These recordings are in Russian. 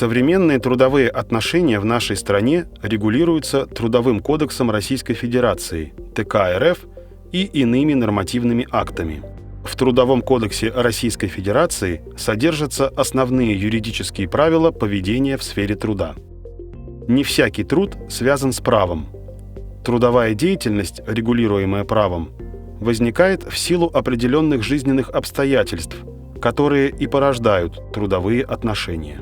Современные трудовые отношения в нашей стране регулируются Трудовым кодексом Российской Федерации, ТК РФ и иными нормативными актами. В Трудовом кодексе Российской Федерации содержатся основные юридические правила поведения в сфере труда. Не всякий труд связан с правом. Трудовая деятельность, регулируемая правом, возникает в силу определенных жизненных обстоятельств, которые и порождают трудовые отношения.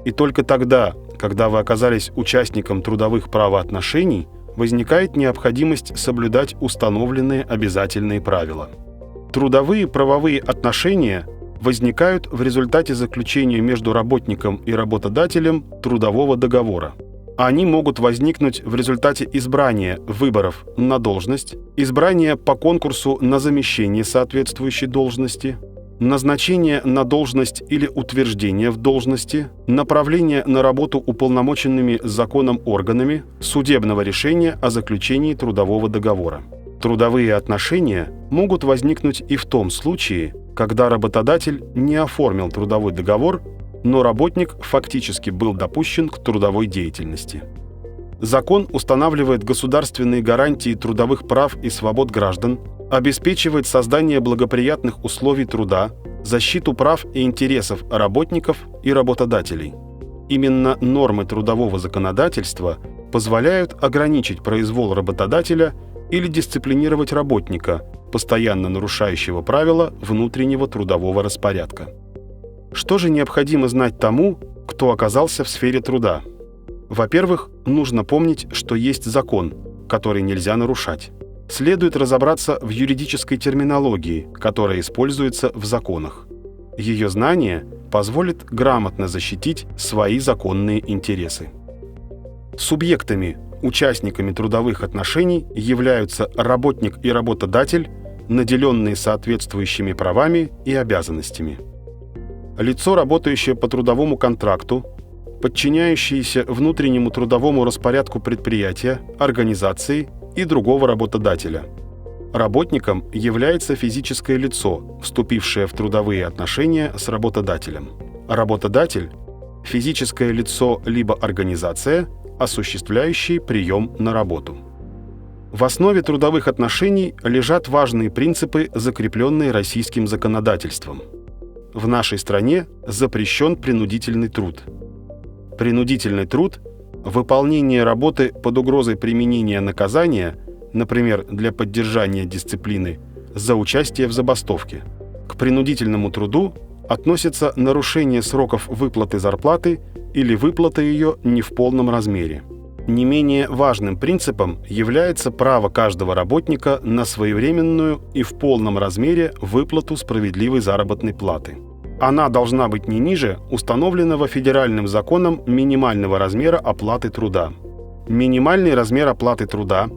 И только тогда, когда вы оказались участником трудовых правоотношений, возникает необходимость соблюдать установленные обязательные правила. Трудовые правовые отношения возникают в результате заключения между работником и работодателем трудового договора. Они могут возникнуть в результате избрания выборов на должность, избрания по конкурсу на замещение соответствующей должности, назначение на должность или утверждение в должности, направление на работу уполномоченными законом органами, судебного решения о заключении трудового договора. Трудовые отношения могут возникнуть и в том случае, когда работодатель не оформил трудовой договор, но работник фактически был допущен к трудовой деятельности. Закон устанавливает государственные гарантии трудовых прав и свобод граждан, обеспечивает создание благоприятных условий труда, защиту прав и интересов работников и работодателей. Именно нормы трудового законодательства позволяют ограничить произвол работодателя или дисциплинировать работника, постоянно нарушающего правила внутреннего трудового распорядка. Что же необходимо знать тому, кто оказался в сфере труда? Во-первых, нужно помнить, что есть закон, который нельзя нарушать. Следует разобраться в юридической терминологии, которая используется в законах. Ее знание позволит грамотно защитить свои законные интересы. Субъектами, участниками трудовых отношений являются работник и работодатель, наделенные соответствующими правами и обязанностями. Лицо, работающее по трудовому контракту, подчиняющееся внутреннему трудовому распорядку предприятия, организации и другого работодателя. Работником является физическое лицо, вступившее в трудовые отношения с работодателем. Работодатель – физическое лицо либо организация, осуществляющие прием на работу. В основе трудовых отношений лежат важные принципы, закрепленные российским законодательством. В нашей стране запрещен принудительный труд. Принудительный труд – выполнение работы под угрозой применения наказания, например, для поддержания дисциплины, за участие в забастовке. К принудительному труду относится нарушение сроков выплаты зарплаты или выплата ее не в полном размере. Не менее важным принципом является право каждого работника на своевременную и в полном размере выплату справедливой заработной платы. Она должна быть не ниже установленного федеральным законом минимального размера оплаты труда. Минимальный размер оплаты труда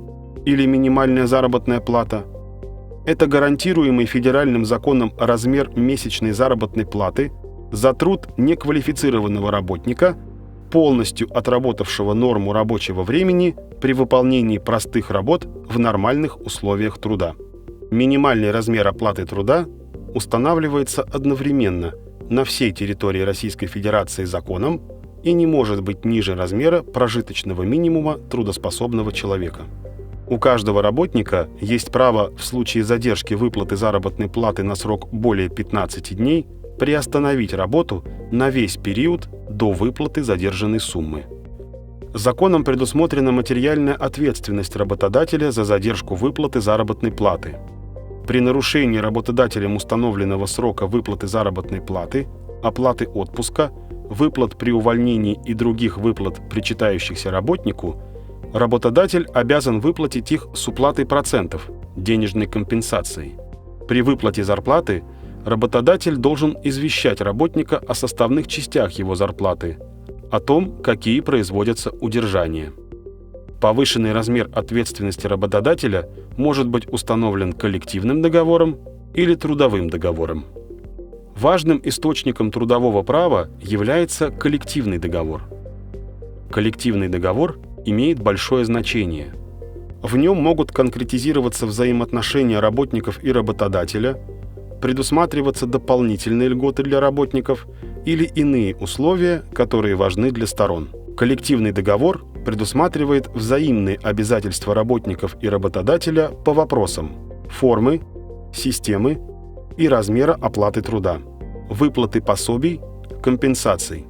или минимальная заработная плата – это гарантируемый федеральным законом размер месячной заработной платы за труд неквалифицированного работника, полностью отработавшего норму рабочего времени при выполнении простых работ в нормальных условиях труда. Минимальный размер оплаты труда устанавливается одновременно на всей территории Российской Федерации законом и не может быть ниже размера прожиточного минимума трудоспособного человека. У каждого работника есть право в случае задержки выплаты заработной платы на срок более 15 дней приостановить работу на весь период до выплаты задержанной суммы. Законом предусмотрена материальная ответственность работодателя за задержку выплаты заработной платы. При нарушении работодателем установленного срока выплаты заработной платы, оплаты отпуска, выплат при увольнении и других выплат, причитающихся работнику, работодатель обязан выплатить их с уплатой процентов, денежной компенсацией. При выплате зарплаты работодатель должен извещать работника о составных частях его зарплаты, о том, какие производятся удержания. Повышенный размер ответственности работодателя может быть установлен коллективным договором или трудовым договором. Важным источником трудового права является коллективный договор. Коллективный договор имеет большое значение. В нем могут конкретизироваться взаимоотношения работников и работодателя, предусматриваться дополнительные льготы для работников или иные условия, которые важны для сторон. Коллективный договор предусматривает взаимные обязательства работников и работодателя по вопросам формы, системы и размера оплаты труда, выплаты пособий, компенсаций,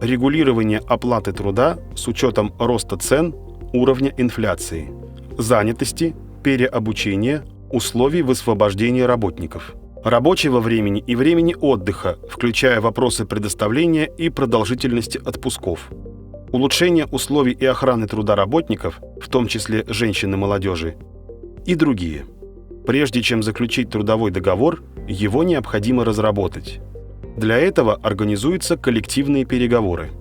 регулирование оплаты труда с учетом роста цен, уровня инфляции, занятости, переобучения, условий высвобождения работников, рабочего времени и времени отдыха, включая вопросы предоставления и продолжительности отпусков, улучшение условий и охраны труда работников, в том числе женщин и молодежи, и другие. Прежде чем заключить трудовой договор, его необходимо разработать. Для этого организуются коллективные переговоры.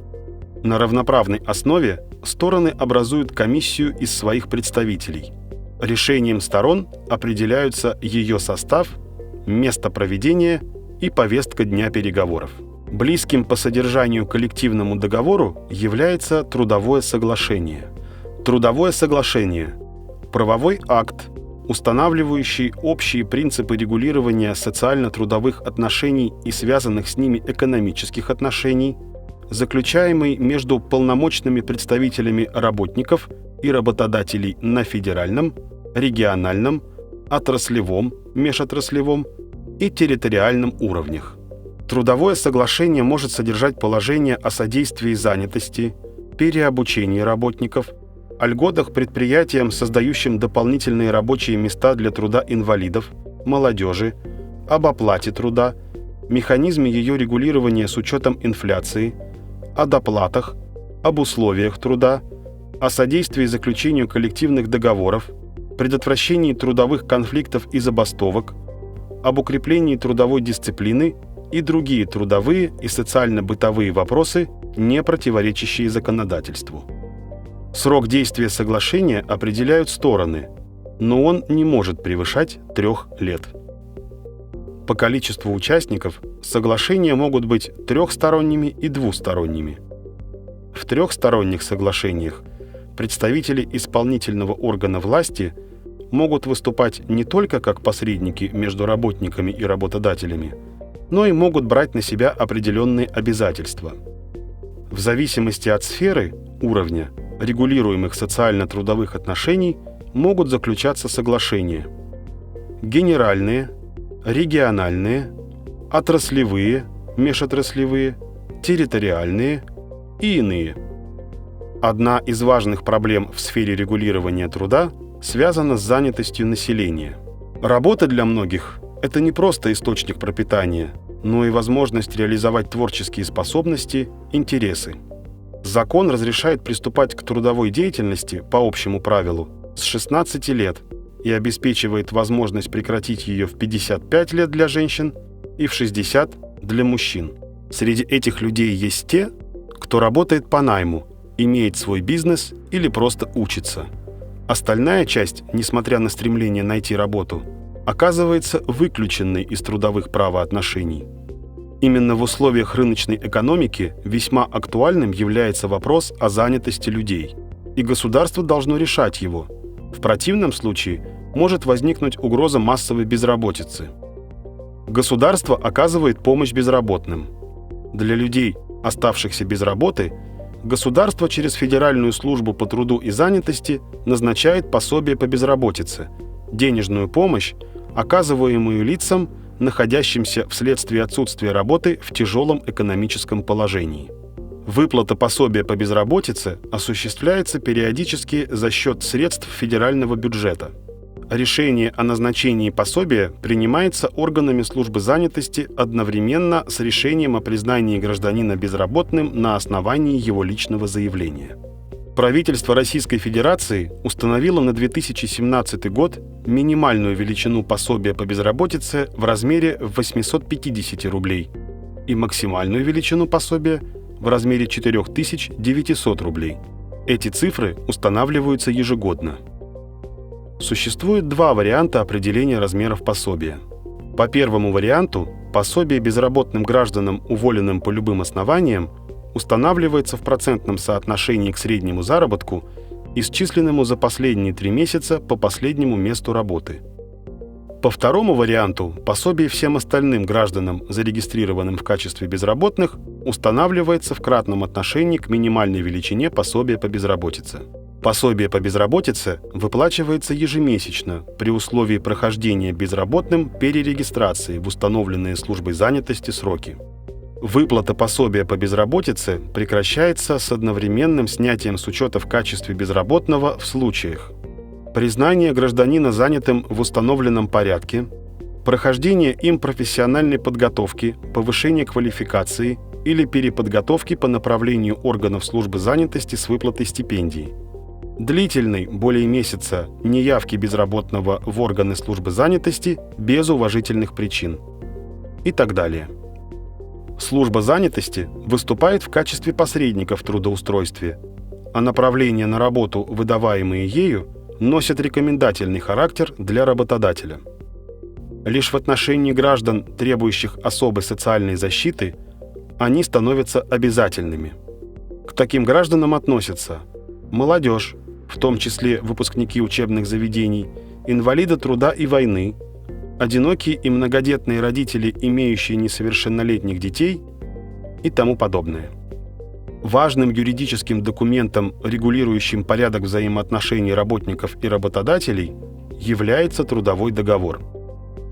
На равноправной основе стороны образуют комиссию из своих представителей. Решением сторон определяются ее состав, место проведения и повестка дня переговоров. Близким по содержанию коллективному договору является трудовое соглашение. Трудовое соглашение – правовой акт, устанавливающий общие принципы регулирования социально-трудовых отношений и связанных с ними экономических отношений, заключаемый между полномочными представителями работников и работодателей на федеральном, региональном, отраслевом, межотраслевом и территориальном уровнях. Трудовое соглашение может содержать положения о содействии занятости, переобучении работников, о льготах предприятиям, создающим дополнительные рабочие места для труда инвалидов, молодежи, об оплате труда, механизме ее регулирования с учетом инфляции, о доплатах, об условиях труда, о содействии заключению коллективных договоров, предотвращении трудовых конфликтов и забастовок, об укреплении трудовой дисциплины и другие трудовые и социально-бытовые вопросы, не противоречащие законодательству. Срок действия соглашения определяют стороны, но он не может превышать 3 лет. По количеству участников соглашения могут быть трехсторонними и двусторонними. В трехсторонних соглашениях представители исполнительного органа власти могут выступать не только как посредники между работниками и работодателями, но и могут брать на себя определенные обязательства. В зависимости от сферы, уровня, регулируемых социально-трудовых отношений могут заключаться соглашения: генеральные, региональные, отраслевые, межотраслевые, территориальные и иные. Одна из важных проблем в сфере регулирования труда связана с занятостью населения. Работа для многих – это не просто источник пропитания, но и возможность реализовать творческие способности, интересы. Закон разрешает приступать к трудовой деятельности по общему правилу с 16 лет и обеспечивает возможность прекратить ее в 55 лет для женщин и в 60 для мужчин. Среди этих людей есть те, кто работает по найму, имеет свой бизнес или просто учится. Остальная часть, несмотря на стремление найти работу, оказывается выключенной из трудовых правоотношений. Именно в условиях рыночной экономики весьма актуальным является вопрос о занятости людей, и государство должно решать его. В противном случае может возникнуть угроза массовой безработицы. Государство оказывает помощь безработным. Для людей, оставшихся без работы, государство через Федеральную службу по труду и занятости назначает пособие по безработице, денежную помощь, оказываемую лицам, находящимся вследствие отсутствия работы в тяжелом экономическом положении. Выплата пособия по безработице осуществляется периодически за счет средств федерального бюджета. Решение о назначении пособия принимается органами службы занятости одновременно с решением о признании гражданина безработным на основании его личного заявления. Правительство Российской Федерации установило на 2017 год минимальную величину пособия по безработице в размере 850 рублей и максимальную величину пособия в размере 4900 рублей. Эти цифры устанавливаются ежегодно. Существует 2 варианта определения размеров пособия. По первому варианту пособие безработным гражданам, уволенным по любым основаниям, устанавливается в процентном соотношении к среднему заработку, исчисленному за последние 3 месяца по последнему месту работы. По второму варианту, пособие всем остальным гражданам, зарегистрированным в качестве безработных, устанавливается в кратном отношении к минимальной величине пособия по безработице. Пособие по безработице выплачивается ежемесячно при условии прохождения безработным перерегистрации в установленные службой занятости сроки. Выплата пособия по безработице прекращается с одновременным снятием с учета в качестве безработного в случаях: признание гражданина занятым в установленном порядке, прохождение им профессиональной подготовки, повышение квалификации или переподготовки по направлению органов службы занятости с выплатой стипендий, длительной, более месяца, неявки безработного в органы службы занятости без уважительных причин и так далее. Служба занятости выступает в качестве посредника в трудоустройстве, а направления на работу, выдаваемые ею, носят рекомендательный характер для работодателя. Лишь в отношении граждан, требующих особой социальной защиты, они становятся обязательными. К таким гражданам относятся молодежь, в том числе выпускники учебных заведений, инвалиды труда и войны, одинокие и многодетные родители, имеющие несовершеннолетних детей и тому подобное. Важным юридическим документом, регулирующим порядок взаимоотношений работников и работодателей, является трудовой договор.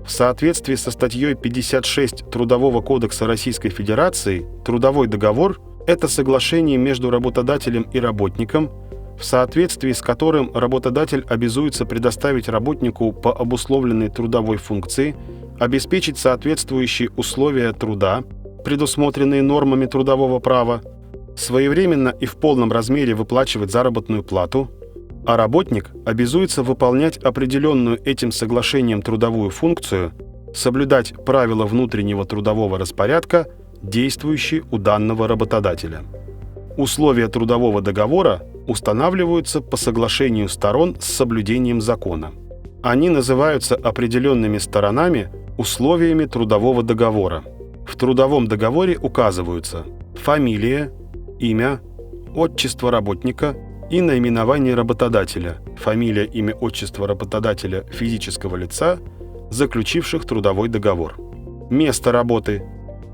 В соответствии со статьей 56 Трудового кодекса Российской Федерации, трудовой договор – это соглашение между работодателем и работником, в соответствии с которым работодатель обязуется предоставить работнику по обусловленной трудовой функции, обеспечить соответствующие условия труда, предусмотренные нормами трудового права, своевременно и в полном размере выплачивать заработную плату, а работник обязуется выполнять определенную этим соглашением трудовую функцию, соблюдать правила внутреннего трудового распорядка, действующие у данного работодателя. Условия трудового договора устанавливаются по соглашению сторон с соблюдением закона. Они называются определенными сторонами условиями трудового договора. В трудовом договоре указываются фамилия, имя, отчество работника и наименование работодателя, фамилия, имя, отчество работодателя физического лица, заключивших трудовой договор, место работы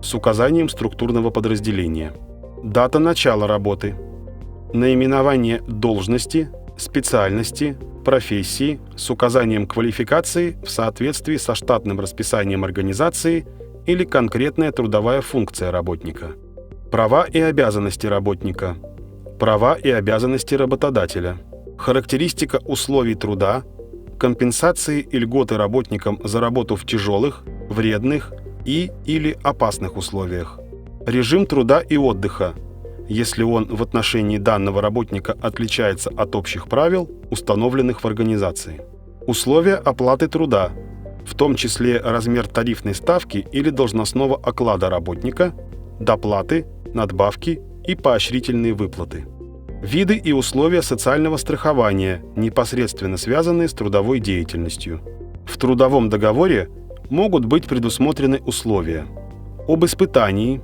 с указанием структурного подразделения, дата начала работы, наименование должности, специальности, профессии с указанием квалификации в соответствии со штатным расписанием организации или конкретная трудовая функция работника, права и обязанности работника, права и обязанности работодателя, характеристика условий труда, компенсации и льготы работникам за работу в тяжелых, вредных или опасных условиях, режим труда и отдыха, если он в отношении данного работника отличается от общих правил, установленных в организации. Условия оплаты труда, в том числе размер тарифной ставки или должностного оклада работника, доплаты, надбавки и поощрительные выплаты. Виды и условия социального страхования, непосредственно связанные с трудовой деятельностью. В трудовом договоре могут быть предусмотрены условия об испытании,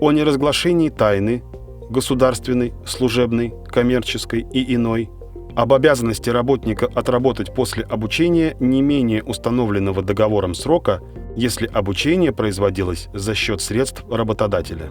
о неразглашении тайны, государственной, служебной, коммерческой и иной, об обязанности работника отработать после обучения не менее установленного договором срока, если обучение производилось за счет средств работодателя.